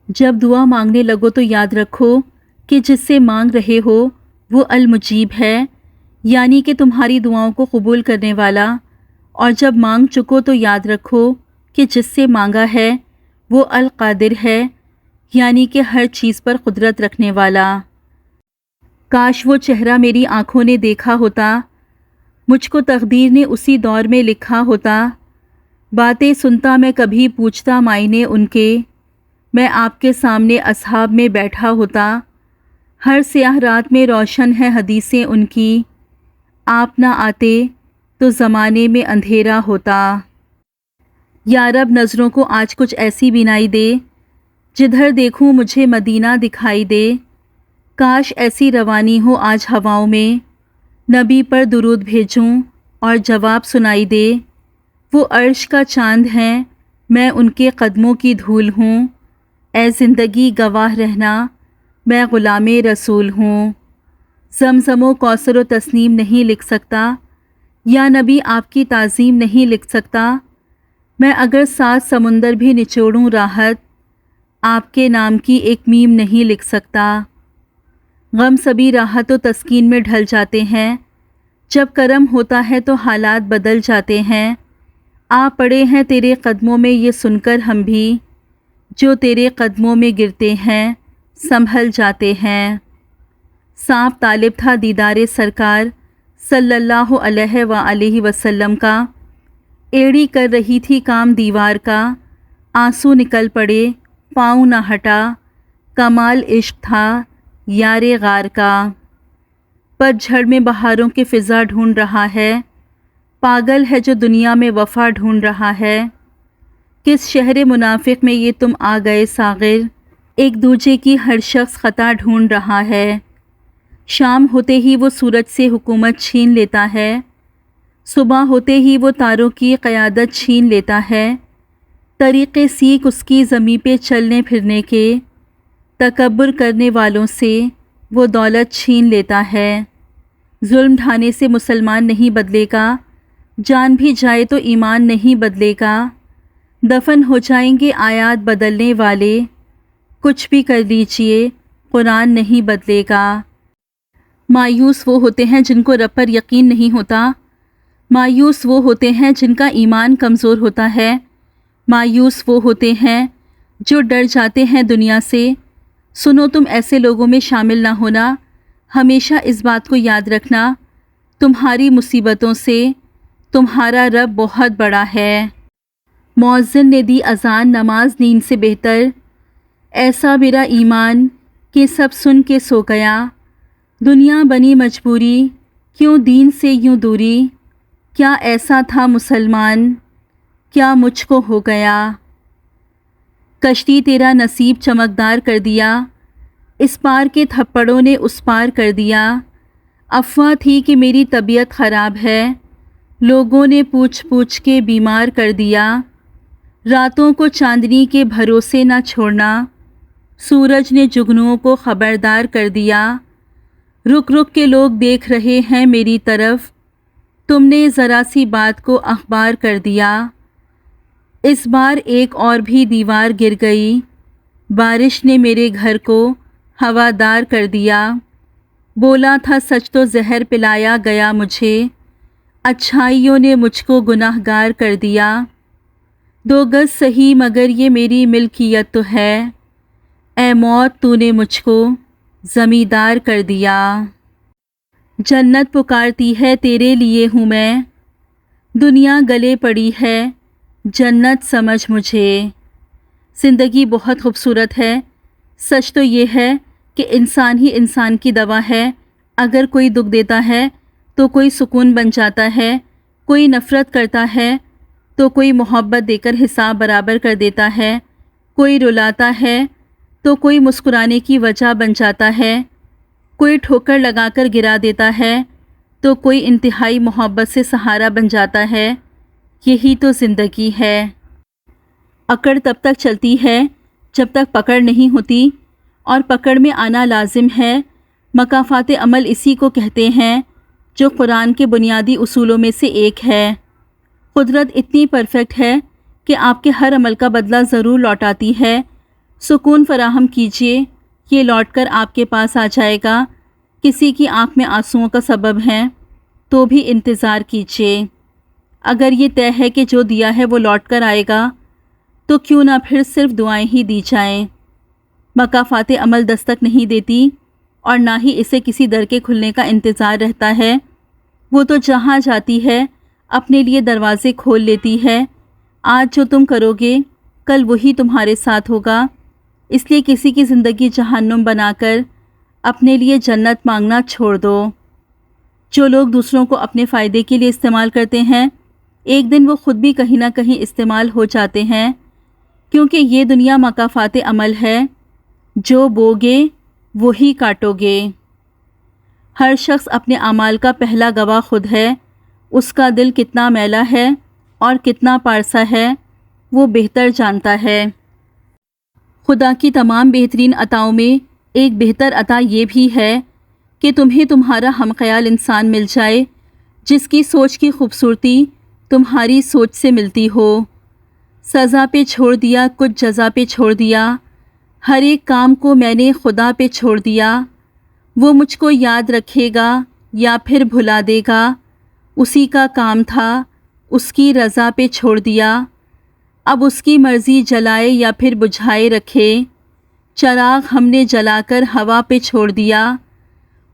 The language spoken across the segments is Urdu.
جب دعا مانگنے لگو تو یاد رکھو کہ جس سے مانگ رہے ہو وہ المجیب ہے، یعنی کہ تمہاری دعاؤں کو قبول کرنے والا، اور جب مانگ چکو تو یاد رکھو کہ جس سے مانگا ہے وہ القادر ہے، یعنی کہ ہر چیز پر قدرت رکھنے والا۔ کاش وہ چہرہ میری آنکھوں نے دیکھا ہوتا، مجھ کو تقدیر نے اسی دور میں لکھا ہوتا۔ باتیں سنتا میں کبھی پوچھتا معائنے ان کے، میں آپ کے سامنے اصحاب میں بیٹھا ہوتا۔ ہر سیاہ رات میں روشن ہے حدیثیں ان کی، آپ نہ آتے تو زمانے میں اندھیرا ہوتا۔ یا رب نظروں کو آج کچھ ایسی بینائی دے، جدھر دیکھوں مجھے مدینہ دکھائی دے۔ کاش ایسی روانی ہو آج ہواؤں میں، نبی پر درود بھیجوں اور جواب سنائی دے۔ وہ عرش کا چاند ہیں، میں ان کے قدموں کی دھول ہوں۔ اے زندگی گواہ رہنا، میں غلام رسول ہوں۔ زمزم و کوثر و تسنیم نہیں لکھ سکتا، یا نبی آپ کی تعظیم نہیں لکھ سکتا۔ میں اگر 7 سمندر بھی نچوڑوں راحت، آپ کے نام کی ایک میم نہیں لکھ سکتا۔ غم سبھی راحت و تسکین میں ڈھل جاتے ہیں، جب کرم ہوتا ہے تو حالات بدل جاتے ہیں۔ آ پڑے ہیں تیرے قدموں میں یہ سن کر ہم بھی، جو تیرے قدموں میں گرتے ہیں سنبھل جاتے ہیں۔ سانپ طالب تھا دیدار سرکار صلی اللہ علیہ وآلہ وسلم کا، ایڑی کر رہی تھی کام دیوار کا، آنسو نکل پڑے پاؤں نہ ہٹا، کمال عشق تھا یار غار کا۔ پت جھڑ میں بہاروں کے فضا ڈھونڈ رہا ہے، پاگل ہے جو دنیا میں وفا ڈھونڈ رہا ہے۔ کس شہر منافق میں یہ تم آ گئے ساغر، ایک دوجے کی ہر شخص خطا ڈھونڈ رہا ہے۔ شام ہوتے ہی وہ سورج سے حکومت چھین لیتا ہے، صبح ہوتے ہی وہ تاروں کی قیادت چھین لیتا ہے۔ طریقے سیکھ اس کی زمیں پہ چلنے پھرنے کے، تکبر کرنے والوں سے وہ دولت چھین لیتا ہے۔ ظلم ڈھانے سے مسلمان نہیں بدلے گا، جان بھی جائے تو ایمان نہیں بدلے گا۔ دفن ہو جائیں گے آیات بدلنے والے، کچھ بھی کر لیجئے قرآن نہیں بدلے گا۔ مایوس وہ ہوتے ہیں جن کو رب پر یقین نہیں ہوتا، مایوس وہ ہوتے ہیں جن کا ایمان کمزور ہوتا ہے، مایوس وہ ہوتے ہیں جو ڈر جاتے ہیں دنیا سے۔ سنو تم ایسے لوگوں میں شامل نہ ہونا، ہمیشہ اس بات کو یاد رکھنا، تمہاری مصیبتوں سے تمہارا رب بہت بڑا ہے۔ مؤذن نے دی اذان نماز نیند سے بہتر، ایسا میرا ایمان کہ سب سن کے سو گیا۔ دنیا بنی مجبوری، کیوں دین سے یوں دوری، کیا ایسا تھا مسلمان، کیا مجھ کو ہو گیا۔ کشتی تیرا نصیب چمکدار کر دیا، اس پار کے تھپڑوں نے اس پار کر دیا۔ افواہ تھی کہ میری طبیعت خراب ہے، لوگوں نے پوچھ پوچھ کے بیمار کر دیا۔ راتوں کو چاندنی کے بھروسے نہ چھوڑنا، سورج نے جگنوؤں کو خبردار کر دیا۔ رک رک کے لوگ دیکھ رہے ہیں میری طرف، تم نے ذرا سی بات کو اخبار کر دیا۔ اس بار ایک اور بھی دیوار گر گئی، بارش نے میرے گھر کو ہوادار کر دیا۔ بولا تھا سچ تو زہر پلایا گیا مجھے، اچھائیوں نے مجھ کو گناہ گار کر دیا۔ 2 گز سہی مگر یہ میری ملکیت تو ہے، اے موت تو نے مجھ کو زمیندار کر دیا۔ جنت پکارتی ہے تیرے لیے ہوں میں، دنیا گلے پڑی ہے جنت سمجھ مجھے۔ زندگی بہت خوبصورت ہے، سچ تو یہ ہے کہ انسان ہی انسان کی دوا ہے۔ اگر کوئی دکھ دیتا ہے تو کوئی سکون بن جاتا ہے، کوئی نفرت کرتا ہے تو کوئی محبت دے کر حساب برابر کر دیتا ہے، کوئی رلاتا ہے تو کوئی مسکرانے کی وجہ بن جاتا ہے، کوئی ٹھوکر لگا کر گرا دیتا ہے تو کوئی انتہائی محبت سے سہارا بن جاتا ہے۔ یہی تو زندگی ہے۔ اکڑ تب تک چلتی ہے جب تک پکڑ نہیں ہوتی، اور پکڑ میں آنا لازم ہے۔ مکافات عمل اسی کو کہتے ہیں جو قرآن کے بنیادی اصولوں میں سے ایک ہے۔ قدرت اتنی پرفیکٹ ہے کہ آپ کے ہر عمل کا بدلہ ضرور لوٹاتی ہے۔ سکون فراہم کیجیے، یہ لوٹ کر آپ کے پاس آ جائے گا۔ کسی کی آنکھ میں آنسوؤں کا سبب ہے تو بھی انتظار کیجیے۔ اگر یہ طے ہے کہ جو دیا ہے وہ لوٹ کر آئے گا تو کیوں نہ پھر صرف دعائیں ہی دی جائیں۔ مکافات عمل دستک نہیں دیتی اور نہ ہی اسے کسی در کے کھلنے کا انتظار رہتا ہے۔ وہ تو جہاں جاتی ہے اپنے لیے دروازے کھول لیتی ہے۔ آج جو تم کرو گے کل وہی تمہارے ساتھ ہوگا، اس لیے کسی کی زندگی جہنم بنا کر اپنے لیے جنت مانگنا چھوڑ دو۔ جو لوگ دوسروں کو اپنے فائدے کے لیے استعمال کرتے ہیں ایک دن وہ خود بھی کہیں نہ کہیں استعمال ہو جاتے ہیں، کیونکہ یہ دنیا مکافات عمل ہے، جو بوگے وہی کاٹو گے۔ ہر شخص اپنے اعمال کا پہلا گواہ خود ہے۔ اس کا دل کتنا میلا ہے اور کتنا پارسا ہے وہ بہتر جانتا ہے۔ خدا کی تمام بہترین عطاؤں میں ایک بہتر عطا یہ بھی ہے کہ تمہیں تمہارا ہم خیال انسان مل جائے جس کی سوچ کی خوبصورتی تمہاری سوچ سے ملتی ہو۔ سزا پہ چھوڑ دیا کچھ جزا پہ چھوڑ دیا، ہر ایک کام کو میں نے خدا پہ چھوڑ دیا۔ وہ مجھ کو یاد رکھے گا یا پھر بھلا دے گا، اسی کا کام تھا، اس کی رضا پہ چھوڑ دیا۔ اب اس کی مرضی جلائے یا پھر بجھائے رکھے، چراغ ہم نے جلا کر ہوا پہ چھوڑ دیا۔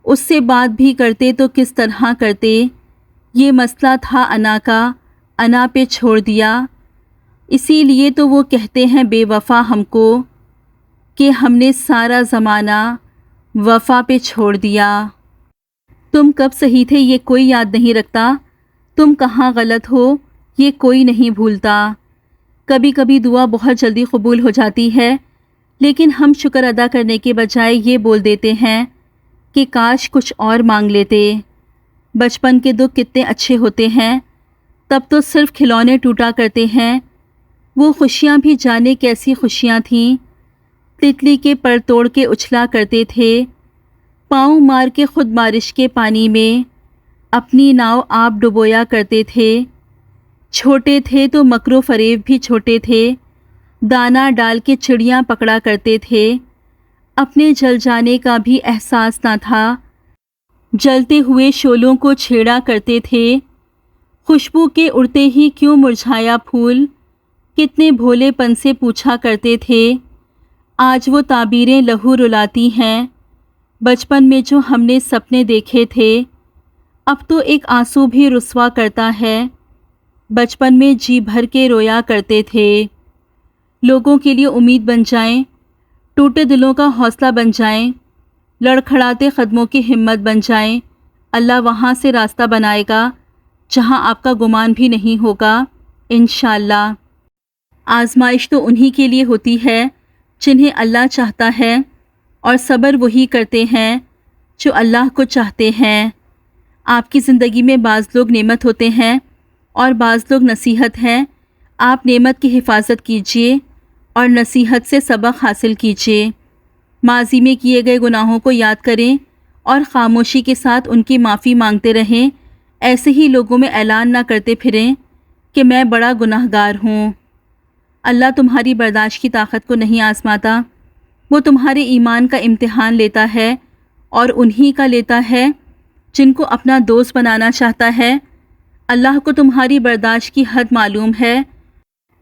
اس سے بات بھی کرتے تو کس طرح کرتے، یہ مسئلہ تھا انا کا، انا پہ چھوڑ دیا۔ اسی لیے تو وہ کہتے ہیں بے وفا ہم کو کہ ہم نے سارا زمانہ وفا پہ چھوڑ دیا۔ تم کب صحیح تھے یہ کوئی یاد نہیں رکھتا، تم کہاں غلط ہو یہ کوئی نہیں بھولتا۔ کبھی کبھی دعا بہت جلدی قبول ہو جاتی ہے، لیکن ہم شکر ادا کرنے کے بجائے یہ بول دیتے ہیں کہ کاش کچھ اور مانگ لیتے۔ بچپن کے دکھ کتنے اچھے ہوتے ہیں، تب تو صرف کھلونے ٹوٹا کرتے ہیں۔ وہ خوشیاں بھی جانے کیسی خوشیاں تھیں، تتلی کے پر توڑ کے اچھلا کرتے تھے، پاؤں مار کے خود بارش کے پانی میں اپنی ناؤ آپ ڈبویا کرتے تھے۔ چھوٹے تھے تو مکر و فریب بھی چھوٹے تھے، دانہ ڈال کے چڑیاں پکڑا کرتے تھے۔ اپنے جل جانے کا بھی احساس نہ تھا، جلتے ہوئے شعلوں کو چھیڑا کرتے تھے۔ خوشبو کے اڑتے ہی کیوں مرجھایا پھول، کتنے بھولے پن سے پوچھا کرتے تھے۔ آج وہ تعبیریں لہو رلاتی ہیں، بچپن میں جو ہم نے سپنے دیکھے تھے اب تو ایک آنسو بھی رسوا کرتا ہے۔ بچپن میں جی بھر کے رویا کرتے تھے، لوگوں کے لیے امید بن جائیں، ٹوٹے دلوں کا حوصلہ بن جائیں، لڑکھڑاتے قدموں کی ہمت بن جائیں۔ اللہ وہاں سے راستہ بنائے گا جہاں آپ کا گمان بھی نہیں ہوگا انشاءاللہ۔ آزمائش تو انہی کے لیے ہوتی ہے جنہیں اللہ چاہتا ہے، اور صبر وہی کرتے ہیں جو اللہ کو چاہتے ہیں۔ آپ کی زندگی میں بعض لوگ نعمت ہوتے ہیں اور بعض لوگ نصیحت ہیں۔ آپ نعمت کی حفاظت کیجیے اور نصیحت سے سبق حاصل کیجیے۔ ماضی میں کیے گئے گناہوں کو یاد کریں اور خاموشی کے ساتھ ان کی معافی مانگتے رہیں۔ ایسے ہی لوگوں میں اعلان نہ کرتے پھریں کہ میں بڑا گناہگار ہوں۔ اللہ تمہاری برداشت کی طاقت کو نہیں آزماتا، وہ تمہارے ایمان کا امتحان لیتا ہے، اور انہی کا لیتا ہے جن کو اپنا دوست بنانا چاہتا ہے۔ اللہ کو تمہاری برداشت کی حد معلوم ہے،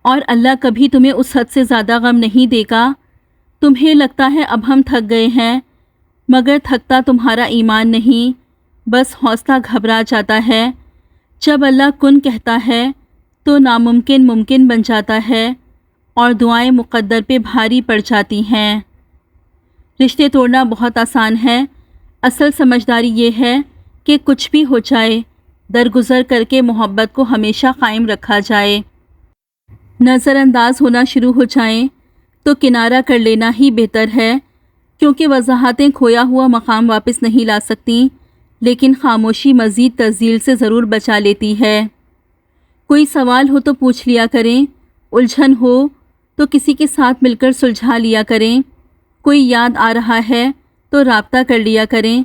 اور اللہ کبھی تمہیں اس حد سے زیادہ غم نہیں دے گا۔ تمہیں لگتا ہے اب ہم تھک گئے ہیں، مگر تھکتا تمہارا ایمان نہیں، بس حوصلہ گھبرا جاتا ہے۔ جب اللہ کن کہتا ہے تو ناممکن ممکن بن جاتا ہے، اور دعائیں مقدر پہ بھاری پڑ جاتی ہیں۔ رشتے توڑنا بہت آسان ہے، اصل سمجھداری یہ ہے کہ کچھ بھی ہو جائے درگزر کر کے محبت کو ہمیشہ قائم رکھا جائے۔ نظر انداز ہونا شروع ہو جائیں تو کنارہ کر لینا ہی بہتر ہے، کیونکہ وضاحتیں کھویا ہوا مقام واپس نہیں لا سکتی، لیکن خاموشی مزید تزیل سے ضرور بچا لیتی ہے۔ کوئی سوال ہو تو پوچھ لیا کریں، الجھن ہو تو کسی کے ساتھ مل کر سلجھا لیا کریں، کوئی یاد آ رہا ہے تو رابطہ کر لیا کریں،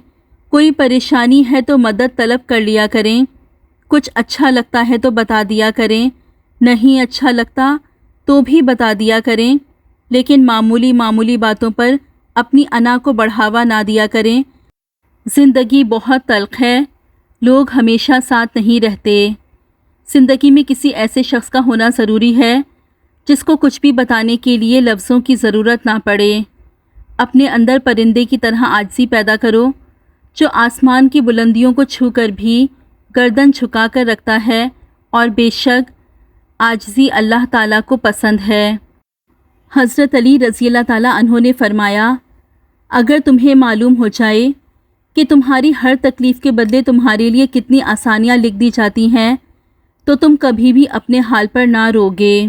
کوئی پریشانی ہے تو مدد طلب کر لیا کریں، کچھ اچھا لگتا ہے تو بتا دیا کریں، نہیں اچھا لگتا تو بھی بتا دیا کریں، لیکن معمولی باتوں پر اپنی انا کو بڑھاوا نہ دیا کریں۔ زندگی بہت تلخ ہے، لوگ ہمیشہ ساتھ نہیں رہتے۔ زندگی میں کسی ایسے شخص کا ہونا ضروری ہے جس کو کچھ بھی بتانے کے لیے لفظوں کی ضرورت نہ پڑے۔ اپنے اندر پرندے کی طرح عاجزی پیدا کرو، جو آسمان کی بلندیوں کو چھو کر بھی گردن جھکا کر رکھتا ہے، اور بے شک عاجزی اللہ تعالیٰ کو پسند ہے۔ حضرت علی رضی اللہ تعالیٰ عنہ نے فرمایا، اگر تمہیں معلوم ہو جائے کہ تمہاری ہر تکلیف کے بدلے تمہارے لیے کتنی آسانیاں لکھ دی جاتی ہیں تو تم کبھی بھی اپنے حال پر نہ روگے۔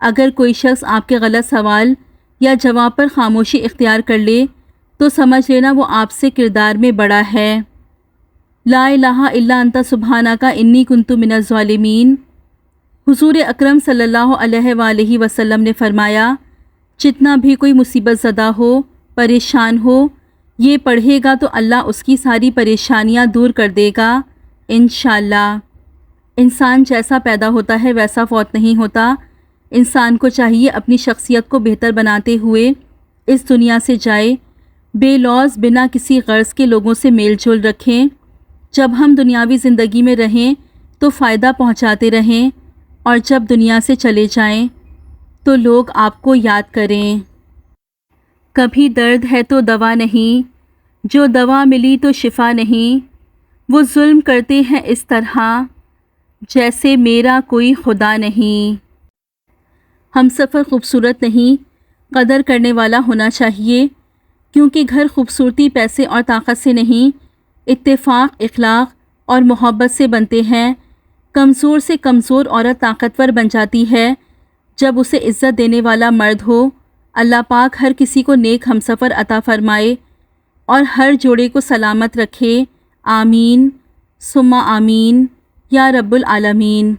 اگر کوئی شخص آپ کے غلط سوال یا جواب پر خاموشی اختیار کر لے تو سمجھ لینا وہ آپ سے کردار میں بڑا ہے۔ لا الہ الا انت سبحانک انی کنت من الظالمین۔ حضور اکرم صلی اللہ علیہ وآلہ وسلم نے فرمایا، جتنا بھی کوئی مصیبت زدہ ہو، پریشان ہو، یہ پڑھے گا تو اللہ اس کی ساری پریشانیاں دور کر دے گا انشاءاللہ۔ انسان جیسا پیدا ہوتا ہے ویسا فوت نہیں ہوتا۔ انسان کو چاہیے اپنی شخصیت کو بہتر بناتے ہوئے اس دنیا سے جائے، بے لوز بنا کسی غرض کے لوگوں سے میل جول رکھیں۔ جب ہم دنیاوی زندگی میں رہیں تو فائدہ پہنچاتے رہیں، اور جب دنیا سے چلے جائیں تو لوگ آپ کو یاد کریں۔ کبھی درد ہے تو دوا نہیں، جو دوا ملی تو شفا نہیں، وہ ظلم کرتے ہیں اس طرح جیسے میرا کوئی خدا نہیں۔ ہم سفر خوبصورت نہیں، قدر کرنے والا ہونا چاہیے، کیونکہ گھر خوبصورتی پیسے اور طاقت سے نہیں، اتفاق، اخلاق اور محبت سے بنتے ہیں۔ کمزور سے کمزور عورت طاقتور بن جاتی ہے جب اسے عزت دینے والا مرد ہو۔ اللہ پاک ہر کسی کو نیک ہمسفر عطا فرمائے اور ہر جوڑے کو سلامت رکھے، آمین ثم آمین یا رب العالمین۔